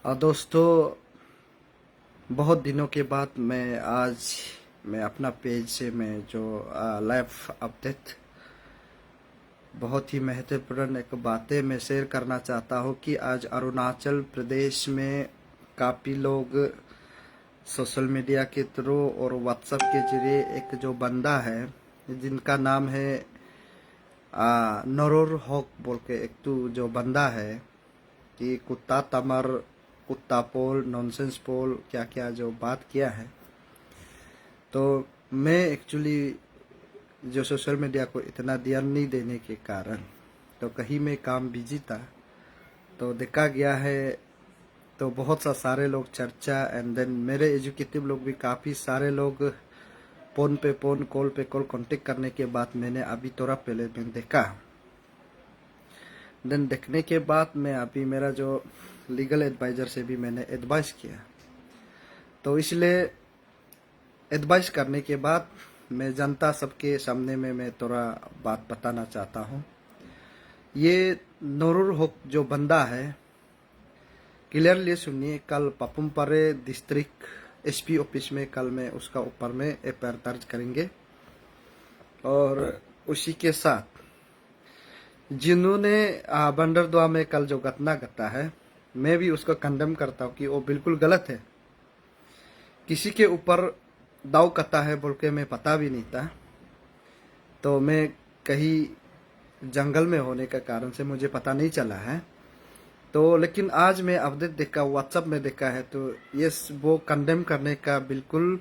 दोस्तों, बहुत दिनों के बाद मैं अपना पेज से मैं जो लाइव अपडेट बहुत ही महत्वपूर्ण एक बातें मैं शेयर करना चाहता हूँ कि आज अरुणाचल प्रदेश में काफ़ी लोग सोशल मीडिया के थ्रू और व्हाट्सएप के जरिए एक जो बंदा है जिनका नाम है नरूर हक बोल के एक तो जो बंदा है कि कुत्ता तमर कुत्ता पोल नॉनसेंस पोल क्या क्या जो बात किया है। तो मैं एक्चुअली जो सोशल मीडिया को इतना ध्यान नहीं देने के कारण तो कहीं मैं काम बिजी था तो देखा गया है। तो बहुत सा सारे लोग चर्चा एंड देन मेरे एजुकेटिव लोग भी काफ़ी सारे लोग फोन पे फोन कॉल पे कॉल कांटेक्ट करने के बाद मैंने अभी थोड़ा पहले मैंने देखा। देन देखने के बाद मैं अभी मेरा जो लीगल एडवाइजर से भी मैंने एडवाइस किया। तो इसलिए एडवाइस करने के बाद मैं जनता सबके सामने में मैं थोड़ा बात बताना चाहता हूँ। ये नूरुल हक जो बंदा है, क्लियरली सुनिए, कल पापुमपारे डिस्ट्रिक्ट एसपी ऑफिस में कल मैं उसका ऊपर में एफआईआर दर्ज करेंगे। और उसी के साथ जिन्होंने बंदरदुआ में कल जो घटना घटा है, मैं भी उसको कंडेम करता हूँ कि वो बिल्कुल गलत है। किसी के ऊपर दाव करता है बोल के मैं पता भी नहीं था। तो मैं कहीं जंगल में होने का कारण से मुझे पता नहीं चला है। तो लेकिन आज मैं अपडेट देखा, व्हाट्सएप में देखा है, तो यस वो कंडेम करने का बिल्कुल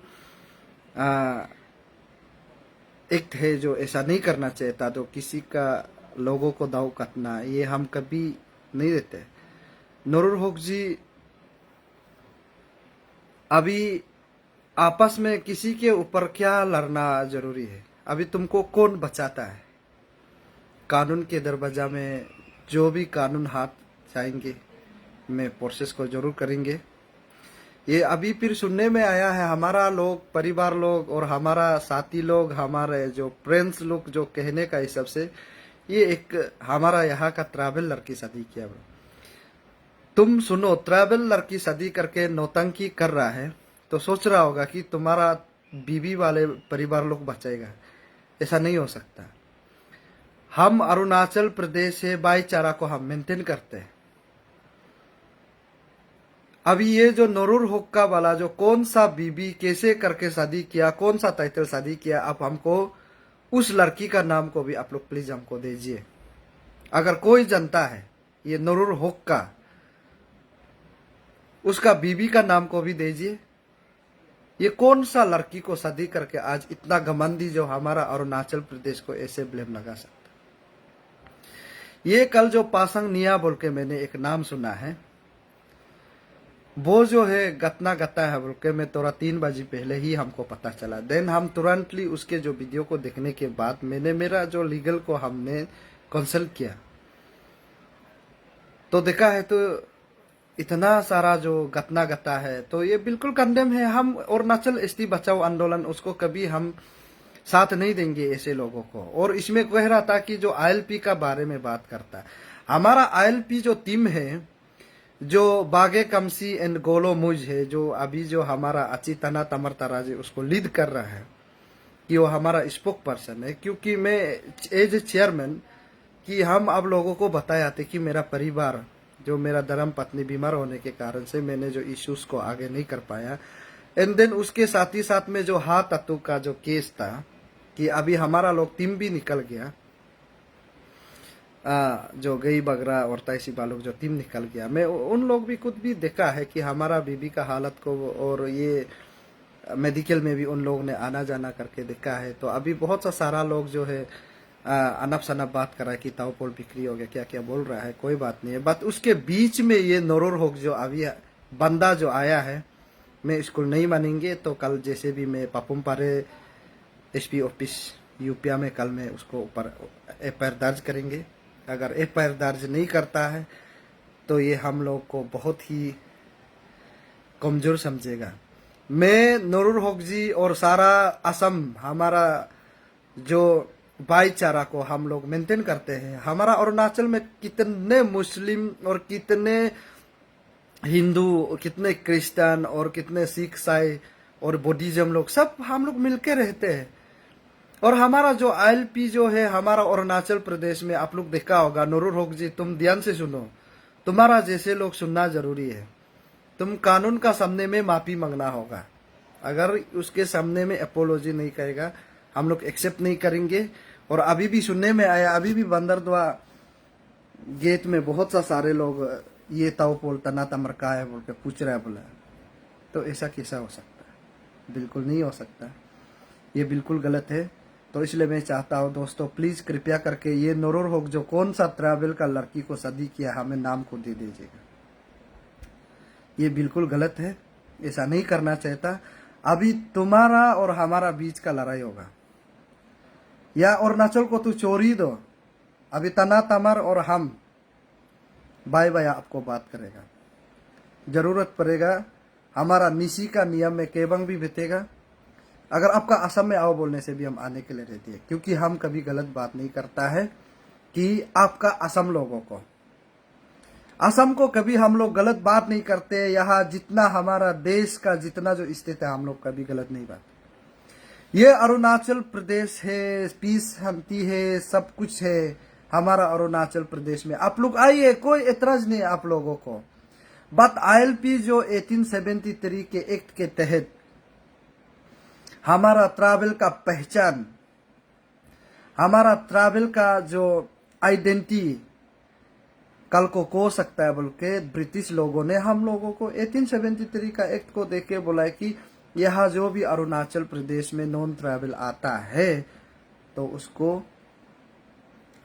एक्ट है जो ऐसा नहीं करना चाहता। तो किसी का लोगों को दाव काटना ये हम कभी नहीं देते। नूरुल हक जी, अभी आपस में किसी के ऊपर क्या लड़ना जरूरी है? अभी तुमको कौन बचाता है? कानून के दरवाजा में जो भी कानून हाथ जाएंगे मैं प्रोसेस को जरूर करेंगे। ये अभी फिर सुनने में आया है हमारा लोग परिवार लोग और हमारा साथी लोग हमारे जो फ्रेंड्स लोग जो कहने का हिसाब से ये एक हमारा यहाँ का ट्रैवल लड़की शादी किया। तुम सुनो, ट्रैवल लड़की शादी करके नौटंकी कर रहा है तो सोच रहा होगा कि तुम्हारा बीवी वाले परिवार लोग बचाएगा। ऐसा नहीं हो सकता। हम अरुणाचल प्रदेश से भाईचारा को हम मेंटेन करते हैं। अभी ये जो नूरुल हक का वाला जो कौन सा बीबी कैसे करके शादी किया, कौन सा टाइटल शादी किया, आप हमको उस लड़की का नाम को भी आप लोग प्लीज हमको दीजिए। अगर कोई जनता है ये नूरुल हक का, उसका बीबी का नाम को भी दीजिए। ये कौन सा लड़की को शादी करके आज इतना घमंडी जो हमारा अरुणाचल प्रदेश को ऐसे ब्लेम लगा सकता? ये कल जो पासंग निया बोल के मैंने एक नाम सुना है, वो जो है घटना घटा है बोल के मैं थोड़ा 3 बजे पहले ही हमको पता चला। देन हम तुरंतली उसके जो वीडियो को देखने के बाद मैंने मेरा जो लीगल को हमने कंसल्ट किया तो देखा है तो इतना सारा जो घटना घटा है तो ये बिल्कुल कंडेम है। हम अरुणाचल एसटी बचाओ आंदोलन उसको कभी हम साथ नहीं देंगे ऐसे लोगों को। और इसमें कह रहा था कि जो आईएलपी का बारे में बात करता है, हमारा आईएलपी जो टीम है जो बागे कमसी एंड गोलो मुज है, जो अभी जो हमारा अचितना तमर तराजे उसको लीड कर रहा है कि वो हमारा स्पोक पर्सन है। क्योंकि मैं एज ए चेयरमैन कि हम अब लोगों को बताए थे कि मेरा परिवार जो मेरा धर्म पत्नी बीमार होने के कारण से मैंने जो इश्यूज को आगे नहीं कर पाया। एंड देन उसके साथ ही साथ में जो हाथ तत्व का जो केस था कि अभी हमारा लोग टीम भी निकल गया, जो गई बगरा और तैसी बालोग जो टीम निकल गया। मैं उन लोग भी खुद भी देखा है कि हमारा बीबी का हालत को और ये मेडिकल में भी उन लोगों ने आना जाना करके देखा है। तो अभी बहुत सा सारा लोग जो है अनप शनप बात कर रहा है कि ताओपोल बिक्री हो गया, क्या क्या बोल रहा है, कोई बात नहीं है। बट उसके बीच में ये नूरुल हक जो अभी बंदा जो आया है, मैं इसको नहीं मानेंगे। तो कल जैसे भी मैं पापुमपारे एसपी ऑफिस यूपिया में कल मैं उसको ऊपर एफआईआर दर्ज करेंगे। अगर एफआईआर दर्ज नहीं करता है तो ये हम लोग को बहुत ही कमजोर समझेगा। मैं नूरुल हक जी और सारा असम हमारा जो भाईचारा को हम लोग मेंटेन करते हैं। हमारा अरुणाचल में कितने मुस्लिम और कितने हिंदू, कितने क्रिश्चियन और कितने सिख, ईसाई और बुद्धिज्म लोग, सब हम लोग मिलके रहते हैं। और हमारा जो आईएलपी जो है हमारा अरुणाचल प्रदेश में, आप लोग देखा होगा, नूरुल हक जी तुम ध्यान से सुनो, तुम्हारा जैसे लोग सुनना जरूरी है। तुम कानून का सामने में माफी मांगना होगा। अगर उसके सामने में अपोलॉजी नहीं करेगा, हम लोग एक्सेप्ट नहीं करेंगे। और अभी भी सुनने में आया, अभी भी बंदरदुआ गेट में बहुत सा सारे लोग ये ताओ पोल तना तमर का है बोल के पूछ रहा है, बोला। तो ऐसा कैसा हो सकता है? बिल्कुल नहीं हो सकता, ये बिल्कुल गलत है। तो इसलिए मैं चाहता हूँ दोस्तों, प्लीज कृपया करके ये नूरुल हक जो कौन सा ट्रैवल का लड़की को शादी किया, हमें नाम को दे दीजिएगा। ये बिल्कुल गलत है, ऐसा नहीं करना चाहता। अभी तुम्हारा और हमारा बीच का लड़ाई होगा, या अरुणाचल को तू चोरी दो, अभी तना तमर और हम भाई भाई आपको बात करेगा। जरूरत पड़ेगा हमारा निशी का नियम में केबंग भी बीतेगा। अगर आपका असम में आओ बोलने से भी हम आने के लिए रहते हैं, क्योंकि हम कभी गलत बात नहीं करता है कि आपका असम लोगों को, असम को कभी हम लोग गलत बात नहीं करते। यहाँ जितना हमारा देश का जितना जो स्थिति है, हम लोग कभी गलत नहीं बात। ये अरुणाचल प्रदेश है, पीस शांति है, सब कुछ है हमारा अरुणाचल प्रदेश में। आप लोग आइए, कोई एतराज नहीं आप लोगों को। बट आईएलपी जो 1873 के एक्ट के तहत हमारा ट्रैवल का पहचान, हमारा ट्रैवल का जो आइडेंटिटी कल को हो सकता है बोल के ब्रिटिश लोगों ने हम लोगों को 1873 का एक्ट को देख के बोला है कि यहाँ जो भी अरुणाचल प्रदेश में नॉन ट्रैवल आता है तो उसको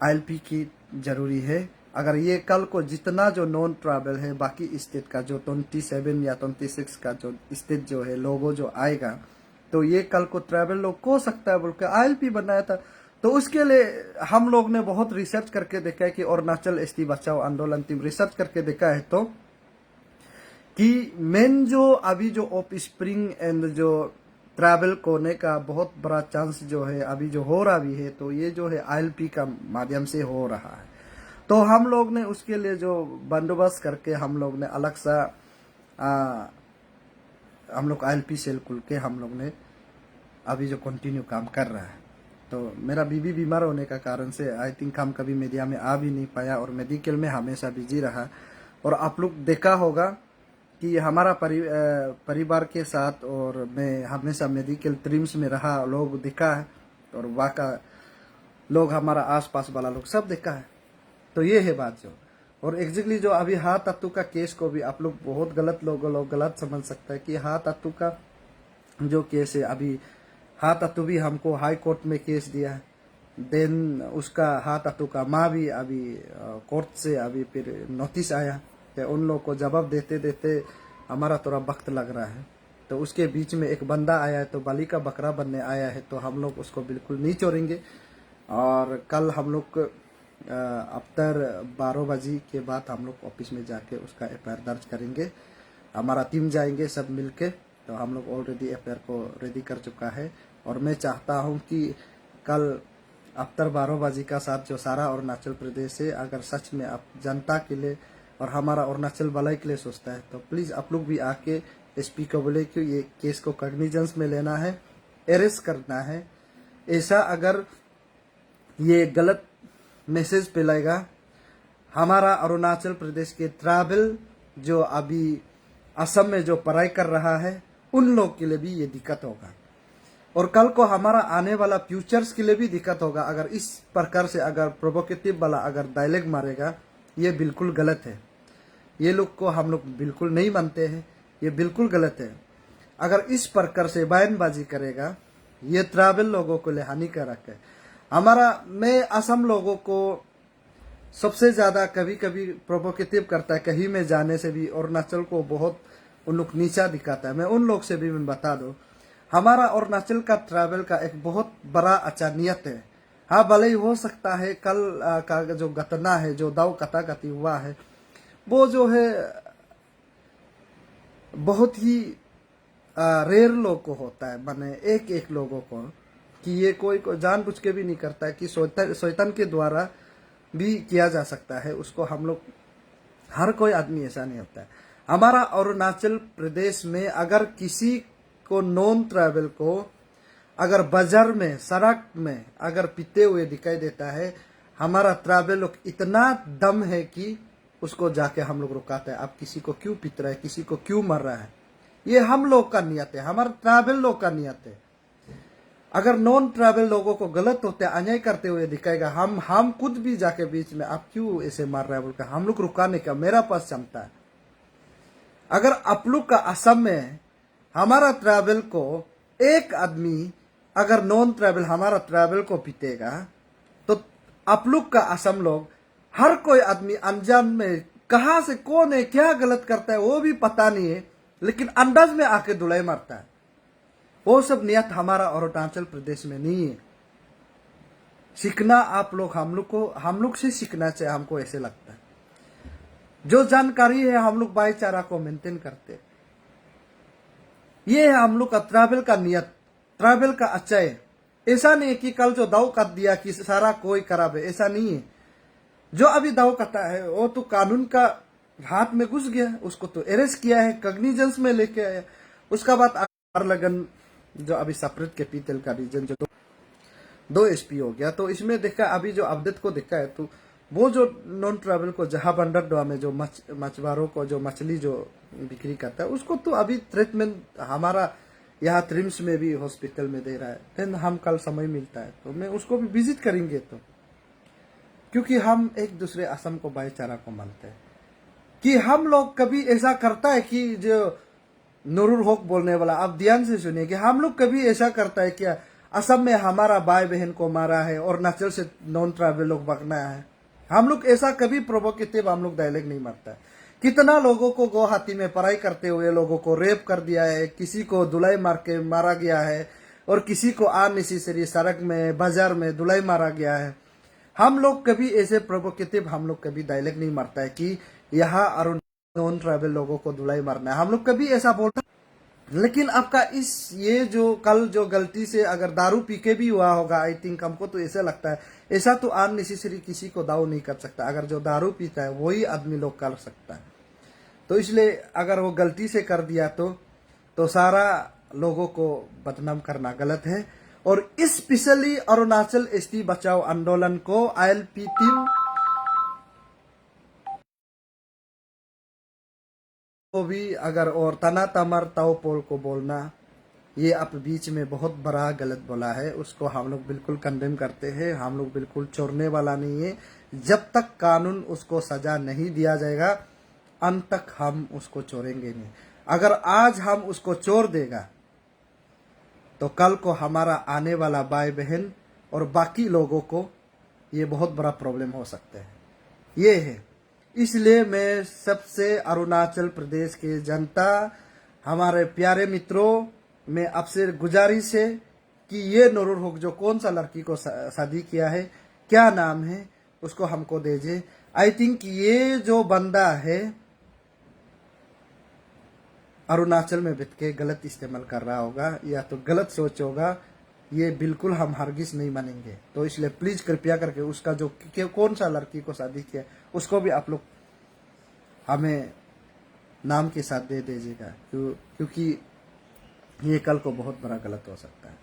आईएलपी की जरूरी है। अगर ये कल को जितना जो नॉन ट्रैवल है बाकी स्टेट का जो 27 या 26 का जो स्टेट जो है लोगों जो आएगा, तो ये कल को ट्रैवल लोग हो सकता है बोल के आईएलपी बनाया था। तो उसके लिए हम लोग ने बहुत रिसर्च करके देखा है कि अरुणाचल एसटी बचाओ आंदोलन टीम रिसर्च करके देखा है तो कि मेन जो अभी जो ऑफ स्प्रिंग एंड जो ट्रैवल होने का बहुत बड़ा चांस जो है अभी जो हो रहा भी है, तो ये जो है आईएलपी का माध्यम से हो रहा है। तो हम लोग ने उसके लिए जो बंदोबस्त करके हम लोग ने अलग सा हम लोग आईएलपी सेल खुल के हम लोग ने अभी जो कंटिन्यू काम कर रहा है। तो मेरा बीबी बीमार होने का कारण से आई थिंक हम कभी मीडिया में आ भी नहीं पाया और मेडिकल में हमेशा बिजी रहा। और आप लोग देखा होगा कि हमारा परिवार के साथ और मैं हमेशा मेडिकल ट्रिम्स में रहा, लोग देखा है और वहाँ का लोग हमारा आसपास वाला लोग सब देखा है। तो ये है बात जो। और एग्जैक्टली जो अभी हाथ तत्तू का केस को भी आप लोग बहुत गलत लोग गलत समझ सकते हैं कि हाथ तत्तू का जो केस है, अभी हाथ तत्तू भी हमको हाई कोर्ट में केस दिया, देन उसका हाथ तत्तू का माँ भी अभी कोर्ट से अभी फिर नोटिस आया। तो उन लोग को जवाब देते देते हमारा थोड़ा वक्त लग रहा है। तो उसके बीच में एक बंदा आया है, तो बलि का बकरा बनने आया है, तो हम लोग उसको बिल्कुल नहीं छोड़ेंगे। और कल हम लोग आफ्टर 12 बजे के बाद हम लोग ऑफिस में जाके उसका एफआईआर दर्ज करेंगे। हमारा टीम जाएंगे सब मिलके। तो हम लोग ऑलरेडी एफआईआर को रेडी कर चुका है। और मैं चाहता हूं कि कल आफ्टर 12 बजे का साथ जो सारा अरुणाचल प्रदेश है, अगर सच में आप जनता के लिए और हमारा अरुणाचल वाला के लिए सोचता है, तो प्लीज आप लोग भी आके एसपी को बोले कि ये केस को कॉग्निजेंस में लेना है, अरेस्ट करना है। ऐसा अगर ये गलत मैसेज फैलाएगा, हमारा अरुणाचल प्रदेश के ट्राइबल जो अभी असम में जो पढ़ाई कर रहा है उन लोग के लिए भी ये दिक्कत होगा। और कल को हमारा आने वाला फ्यूचर्स के लिए भी दिक्कत होगा अगर इस प्रकार से अगर प्रोवोकेटिव वाला अगर डायलॉग मारेगा। ये बिल्कुल गलत है, ये लोग को हम लोग बिल्कुल नहीं मानते हैं, ये बिल्कुल गलत है। अगर इस प्रकार से बयानबाजी करेगा, ये ट्राइबल लोगों के लिए हानिकारक है। मैं असम लोगों को सबसे ज्यादा कभी कभी प्रोवोकेटिव करता है, कहीं में जाने से भी अरुणाचल को बहुत उन लोग नीचा दिखाता है। मैं उन लोग से भी मैं बता दूं, हमारा अरुणाचल का ट्रैवल का एक बहुत बड़ा अच्छा नियत है। हाँ, भले ही हो सकता है कल का जो घटना है, जो दाव कथाकथी हुआ है, वो जो है बहुत ही रेयर लोग को होता है, माने एक लोगों को, कि ये कोई जानबूझ के भी नहीं करता है, कि शैतान के द्वारा भी किया जा सकता है उसको। हम लोग हर कोई आदमी ऐसा नहीं होता है। हमारा अरुणाचल प्रदेश में अगर किसी को नॉन ट्राइबल को अगर बाजार में सड़क में अगर पीते हुए दिखाई देता है, हमारा ट्राइबल लोग इतना दम है कि उसको जाके हम लोग रुकाते हैं। आप किसी को क्यों पीत रहा है, किसी को क्यों मर रहा है, ये हम लोग का नियत है, हमारा ट्राइबल लोग का नियत है। अगर नॉन ट्राइबल लोगों को गलत होते अन्याय करते हुए दिखाएगा, हम खुद भी जाके बीच में आप क्यों ऐसे मार रहे हैं बोलकर हम लोग रुकाने का मेरा पास क्षमता है। अगर आप लोग का असम में हमारा ट्राइबल को एक आदमी अगर नॉन ट्राइबल हमारा ट्राइबल को पीतेगा, तो आप लोग का असम लोग हर कोई आदमी अनजान में कहां से कौन है क्या गलत करता है वो भी पता नहीं है, लेकिन अंदाज में आके धुलाई मारता है। वो सब नियत हमारा अरुणाचल प्रदेश में नहीं है। सीखना आप लोग हम लोग से सीखना चाहिए, हमको ऐसे लगता है। जो जानकारी है हम लोग भाईचारा को मेंटेन करते, ये है हम लोग का ट्राइबल का नियत, ट्राइबल का अच्छा है। ऐसा नहीं है कि कल जो दाव कर दिया कि सारा कोई खराब है, ऐसा नहीं है। जो अभी दाव करता है वो तो कानून का हाथ में घुस गया, उसको तो अरेस्ट किया है, कॉग्निजेंस में लेके आया। उसका बाद आर लगन जो अभी सेपरेट कैपिटल का रीजन जो 2 एसपी हो गया, तो इसमें देखा अभी जो अपडेट को देखा है, तो वो जो नॉन ट्राइबल को जहां बंदरडोआ में जो मछुआरों को जो मछली जो बिक्री करता है, उसको तो अभी ट्रीटमेंट हमारा यहाँ ट्रिम्स में भी हॉस्पिटल में दे रहा है। फिर हम कल समय मिलता है तो मैं उसको भी विजिट करेंगे, तो क्योंकि हम एक दूसरे असम को भाईचारा को मानते हैं। कि हम लोग कभी ऐसा करता है कि जो नूरुल हक बोलने वाला, आप ध्यान से सुनिए, कि हम लोग कभी ऐसा करता है क्या असम में हमारा भाई बहन को मारा है और अरुणाचल से नॉन ट्राइबल लोग भगना है। हम लोग ऐसा कभी प्रोवोकेटिव हम लोग डायलॉग नहीं मारता है। कितना लोगों को गुवाहाटी में पढ़ाई करते हुए लोगों को रेप कर दिया है, किसी को धुलाई मार के मारा गया है, और किसी को अननेसेसरी सड़क में बाजार में धुलाई मारा गया है। हम लोग कभी ऐसे प्रोवोकेटिव हम लोग कभी डायलॉग नहीं मारता है कि यहाँ नॉन ट्राइबल लोगों को धुलाई मारना है, हम लोग कभी ऐसा बोलता। लेकिन आपका ये जो कल जो गलती से अगर दारू पी के भी हुआ होगा, आई थिंक हमको तो ऐसा लगता है, ऐसा तो अननेसेसरी किसी को दाऊ नहीं कर सकता। अगर जो दारू पीता है वही आदमी लोग कर सकता है। तो इसलिए अगर वो गलती से कर दिया तो सारा लोगों को बदनाम करना गलत है। और स्पेशली अरुणाचल एसटी बचाओ आंदोलन को आईएलपी टीम को भी अगर और तना तमर ताओ पोल को बोलना, ये आप बीच में बहुत बड़ा गलत बोला है, उसको हम लोग बिल्कुल कंडेम करते हैं। हम लोग बिल्कुल छोड़ने वाला नहीं है। जब तक कानून उसको सजा नहीं दिया जाएगा अंत तक हम उसको छोड़ेंगे नहीं। अगर आज हम उसको छोड़ देगा तो कल को हमारा आने वाला भाई बहन और बाकी लोगों को ये बहुत बड़ा प्रॉब्लम हो सकता है। ये है, इसलिए मैं सबसे अरुणाचल प्रदेश के जनता, हमारे प्यारे मित्रों, मैं आपसे गुजारिश है कि ये नूरुल हक जो कौन सा लड़की को शादी किया है, क्या नाम है, उसको हमको दीजिए। आई थिंक ये जो बंदा है अरुणाचल में बैठ के गलत इस्तेमाल कर रहा होगा या तो गलत सोच होगा, ये बिल्कुल हम हरगिज नहीं मानेंगे। तो इसलिए प्लीज कृपया करके उसका जो कौन सा लड़की को शादी किया उसको भी आप लोग हमें नाम के साथ दे दीजिएगा, क्योंकि ये कल को बहुत बड़ा गलत हो सकता है।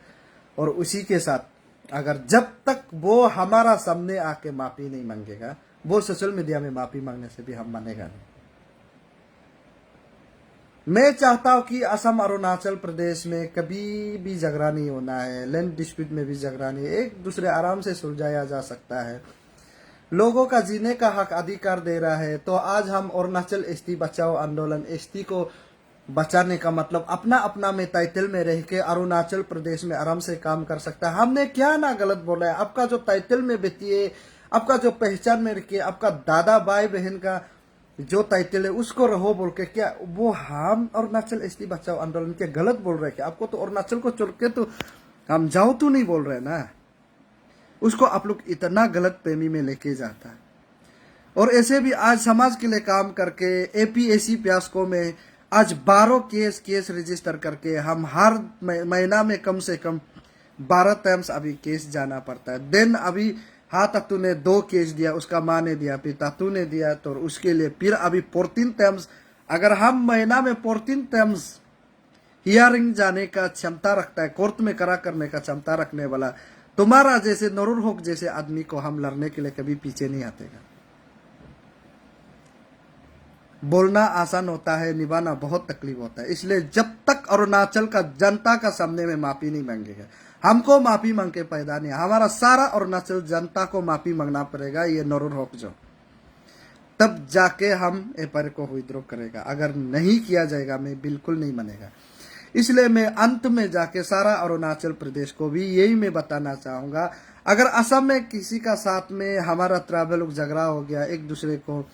और उसी के साथ अगर जब तक वो हमारा सामने आके माफी नहीं मांगेगा, वो सोशल मीडिया में माफी मांगने से भी हम मानेगा नहीं। मैं चाहता हूं कि असम अरुणाचल प्रदेश में कभी भी झगड़ा नहीं होना है, लैंड डिस्प्यूट में भी झगड़ा नहीं, एक दूसरे आराम से सुलझाया जा सकता है। लोगों का जीने का हक अधिकार दे रहा है। तो आज हम अरुणाचल एसटी बचाओ आंदोलन, एसटी को बचाने का मतलब अपना अपना में टाइटल में रह के अरुणाचल प्रदेश में आराम से काम कर सकता है। हमने क्या ना गलत बोला है। आपका जो टाइटल में बैठिए, आपका जो पहचान में रखिए, आपका दादा भाई बहन का जो टाइटल है उसको रहो बोल के, क्या वो हम अरुणाचल एसटी बचाओ आंदोलन के गलत बोल रहे क्या? आपको तो अरुणाचल को छोड़ के तो हम जाओ तो नहीं बोल रहे ना। उसको आप लोग इतना गलत प्रेमी में लेके जाता है। और ऐसे भी आज समाज के लिए काम करके एपीएससी प्यासको में आज 12 केस रजिस्टर करके हम हर महीना में कम से कम 12 टाइम्स अभी केस जाना पड़ता है। देन अभी हाँ तत्तू ने 2 केस दिया, उसका माँ ने दिया, फिर तत्तू ने दिया, तो उसके लिए फिर अभी 14 टाइम्स अगर हम महीना में 14 टाइम्स हियरिंग जाने का क्षमता रखता है, कोर्ट में करा करने का क्षमता रखने वाला तुम्हारा जैसे नूरुल हक जैसे आदमी को हम लड़ने के लिए कभी पीछे नहीं आतेगा। बोलना आसान होता है, निभाना बहुत तकलीफ होता है। इसलिए जब तक अरुणाचल का जनता का सामने में माफी नहीं मांगेगा, हमको माफी मांग के पैदा नहीं, हमारा सारा अरुणाचल जनता को माफी मांगना पड़ेगा, ये नूरुल हक जो, तब जाके हम एफआईआर को विड्रॉ करेगा। अगर नहीं किया जाएगा मैं बिल्कुल नहीं मानेगा। इसलिए मैं अंत में जाके सारा अरुणाचल प्रदेश को भी यही मैं बताना चाहूंगा, अगर असम में किसी का साथ में हमारा ट्राइबल झगड़ा हो गया, एक दूसरे को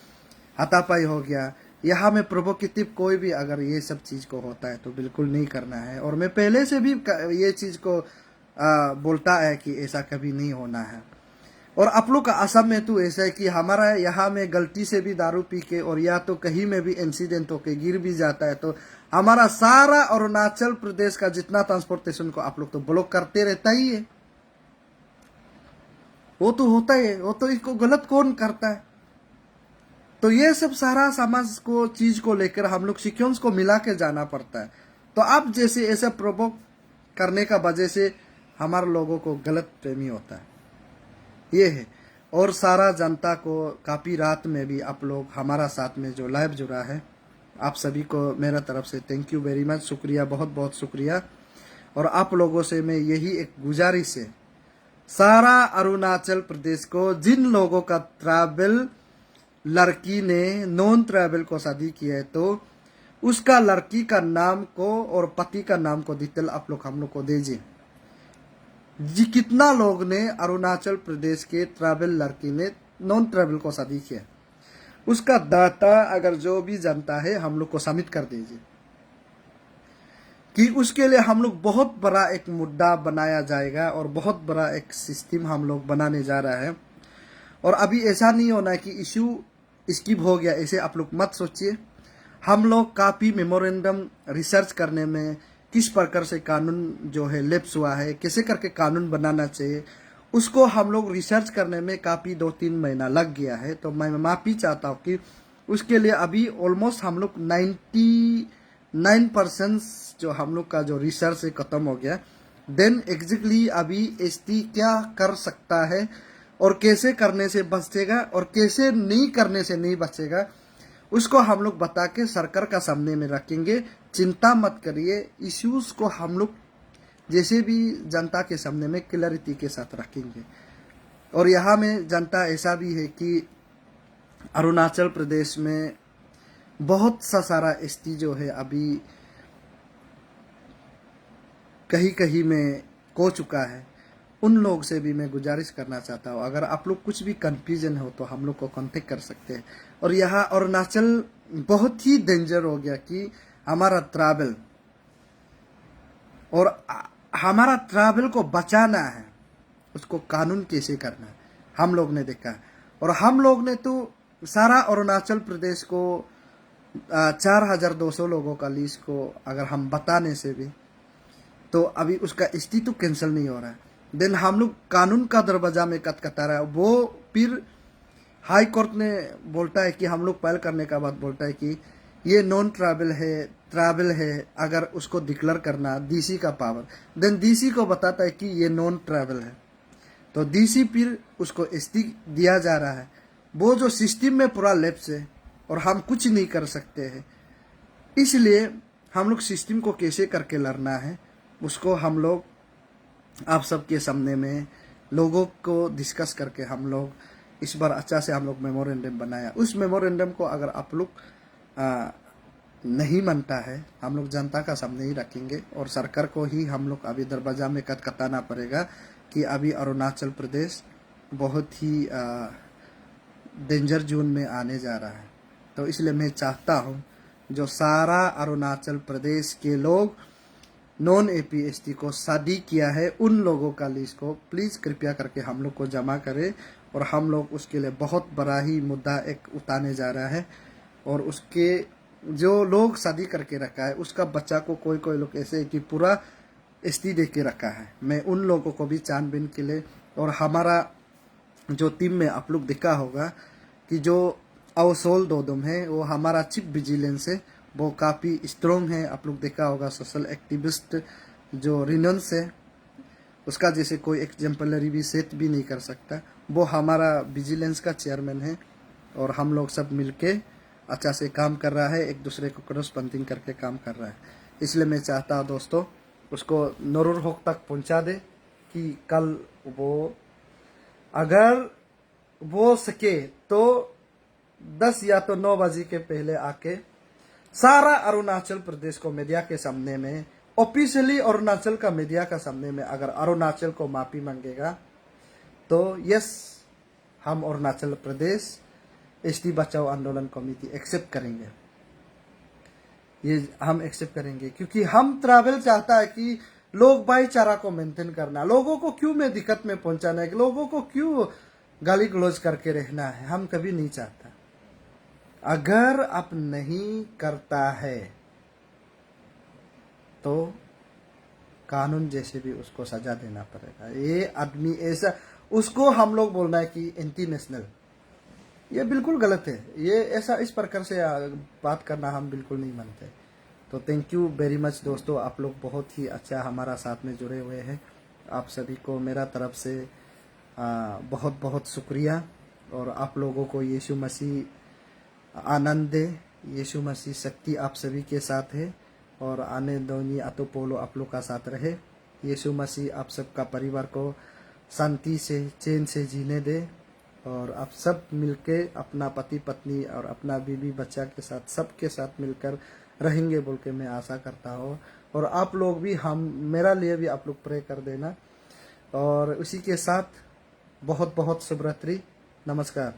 हाथापाई हो गया, यहाँ में प्रोवोकेटिव कोई भी अगर ये सब चीज को होता है तो बिल्कुल नहीं करना है। और मैं पहले से भी ये चीज को बोलता है कि ऐसा कभी नहीं होना है। और आप लोग का असम में तो ऐसा है कि हमारा यहाँ में गलती से भी दारू पी के और या तो कहीं में भी इंसिडेंट होके गिर भी जाता है तो हमारा सारा अरुणाचल प्रदेश का जितना ट्रांसपोर्टेशन को आप लोग तो ब्लॉक करते रहता ही है। वो तो होता ही है, वो तो इसको गलत कौन करता है। तो ये सब सारा समाज को चीज को लेकर हम लोग सीक्वेंस को मिला के जाना पड़ता है। तो अब जैसे ऐसा प्रोवोक करने का वजह से हमारे लोगों को गलत फहमी होता है, ये है। और सारा जनता को काफी रात में भी आप लोग हमारा साथ में जो लाइव जुड़ा है, आप सभी को मेरा तरफ से थैंक यू वेरी मच, शुक्रिया, बहुत बहुत शुक्रिया। और आप लोगों से मैं यही एक गुजारिश है, सारा अरुणाचल प्रदेश को जिन लोगों का ट्राइबल लड़की ने नॉन ट्राइबल को शादी किया है तो उसका लड़की का नाम को और पति का नाम को डिटेल आप लोग हम लोग को दीजिए जी, कितना लोग ने अरुणाचल प्रदेश के ट्राइबल लड़की ने नॉन ट्राइबल को शादी किया, उसका डाटा अगर जो भी जानता है हम लोग को सबमिट कर दीजिए, कि उसके लिए हम लोग बहुत बड़ा एक मुद्दा बनाया जाएगा और बहुत बड़ा एक सिस्टम हम लोग बनाने जा रहा है। और अभी ऐसा नहीं होना है कि इशू स्किप हो गया, ऐसे आप लोग मत सोचिए। हम लोग काफी मेमोरेंडम रिसर्च करने में किस प्रकार से कानून जो है लैप्स हुआ है, कैसे करके कानून बनाना चाहिए, उसको हम लोग रिसर्च करने में काफी 2-3 महीना लग गया है। तो मैं माफी चाहता हूँ कि उसके लिए अभी ऑलमोस्ट हम लोग 99% जो हम लोग का जो रिसर्च है खत्म हो गया। देन एग्जैक्टली अभी एसटी क्या कर सकता है और कैसे करने से बचेगा और कैसे नहीं करने से नहीं बचेगा, उसको हम लोग बता के सरकार का सामने में रखेंगे। चिंता मत करिए, इश्यूज को हम लोग जैसे भी जनता के सामने में क्लैरिटी के साथ रखेंगे। और यहाँ में जनता ऐसा भी है कि अरुणाचल प्रदेश में बहुत सा सारा एसटी जो है अभी कहीं कहीं में खो चुका है, उन लोग से भी मैं गुजारिश करना चाहता हूँ, अगर आप लोग कुछ भी कंफ्यूजन हो तो हम लोग को कांटेक्ट कर सकते हैं। और यहाँ अरुणाचल बहुत ही डेंजर हो गया कि हमारा ट्रैवल और हमारा ट्रैवल को बचाना है, उसको कानून कैसे करना है हम लोग ने देखा। और हम लोग ने तो सारा अरुणाचल प्रदेश को 4200 लोगों का लिस्ट को अगर हम बताने से भी तो अभी उसका स्थिति तो कैंसिल नहीं हो रहा है। देन हम लोग कानून का दरवाजा में कटकटा रहा है। वो फिर हाई कोर्ट ने बोलता है कि हम लोग पहल करने का बाद बोलता है कि ये नॉन ट्राइबल है, ट्राइबल है, अगर उसको डिक्लेयर करना डीसी का पावर। देन डीसी को बताता है कि ये नॉन ट्राइबल है, तो डीसी फिर उसको एसटी दिया जा रहा है। वो जो सिस्टम में पूरा लैप्स है और हम कुछ नहीं कर सकते हैं। इसलिए हम लोग सिस्टम को कैसे करके लड़ना है उसको हम लोग आप सबके सामने में लोगों को डिस्कस करके हम लोग इस बार अच्छा से हम लोग मेमोरेंडम बनाया। उस मेमोरेंडम को अगर आप लोग नहीं मानता है, हम लोग जनता का सामने ही रखेंगे और सरकार को ही हम लोग अभी दरवाजा में कटकटाना पड़ेगा कि अभी अरुणाचल प्रदेश बहुत ही डेंजर जोन में आने जा रहा है। तो इसलिए मैं चाहता हूँ जो सारा अरुणाचल प्रदेश के लोग नॉन एपीएसटी को शादी किया है उन लोगों का लिस्ट को प्लीज कृपया करके हम लोग को जमा करें। और हम लोग उसके लिए बहुत बड़ा ही मुद्दा एक उठाने जा रहा है। और उसके जो लोग शादी करके रखा है उसका बच्चा को कोई कोई लोग ऐसे कि पूरा एसटी दे के रखा है, मैं उन लोगों को भी छानबीन के लिए। और हमारा जो टीम में आप लोग देखा होगा कि जो अवसोल दोदम है, वो हमारा चीफ विजिलेंस है, वो काफ़ी स्ट्रॉन्ग है। आप लोग देखा होगा सोशल एक्टिविस्ट जो रिनंस है, उसका जैसे कोई एग्जाम्पलरी भी सेट भी नहीं कर सकता। वो हमारा विजिलेंस का चेयरमैन है और हम लोग सब मिलके अच्छा से काम कर रहा है, एक दूसरे को क्रॉस पंथिंग करके काम कर रहा है। इसलिए मैं चाहता हूँ दोस्तों उसको नूरुल हक तक पहुंचा दे कि कल वो अगर वो सके तो 10 या तो 9 बजे के पहले आके सारा अरुणाचल प्रदेश को मीडिया के सामने में, ऑफिशियली अरुणाचल का मीडिया का सामने में अगर अरुणाचल को माफी मांगेगा तो यस, हम अरुणाचल प्रदेश एसटी बचाओ आंदोलन कमेटी एक्सेप्ट करेंगे। ये हम एक्सेप्ट करेंगे क्योंकि हम ट्रैवल चाहता है कि लोग भाईचारा को मेंटेन करना, लोगों को क्यों में दिक्कत में पहुंचाना है, लोगों को क्यों गाली गलौज करके रहना है, हम कभी नहीं चाहता। अगर आप नहीं करता है तो कानून जैसे भी उसको सजा देना पड़ेगा। ये आदमी ऐसा, उसको हम लोग बोलना है कि एंटी नेशनल, ये बिल्कुल गलत है। ये ऐसा इस प्रकार से बात करना हम बिल्कुल नहीं मानते। तो थैंक यू वेरी मच दोस्तों, आप लोग बहुत ही अच्छा हमारा साथ में जुड़े हुए हैं। आप सभी को मेरा तरफ से बहुत बहुत शुक्रिया। और आप लोगों को यीशु मसीह आनंद दे, यीशु मसीह शक्ति आप सभी के साथ है और आने दोनी अतो पोलो आप लोग का साथ रहे। यीशु मसीह आप सबका परिवार को शांति से चैन से जीने दे और आप सब मिलके अपना पति पत्नी और अपना बीवी बच्चा के साथ सबके साथ मिलकर रहेंगे बोल के मैं आशा करता हूँ। और आप लोग भी, हम मेरा लिए भी आप लोग प्रे कर देना। और उसी के साथ बहुत बहुत शुभ रात्रि, नमस्कार।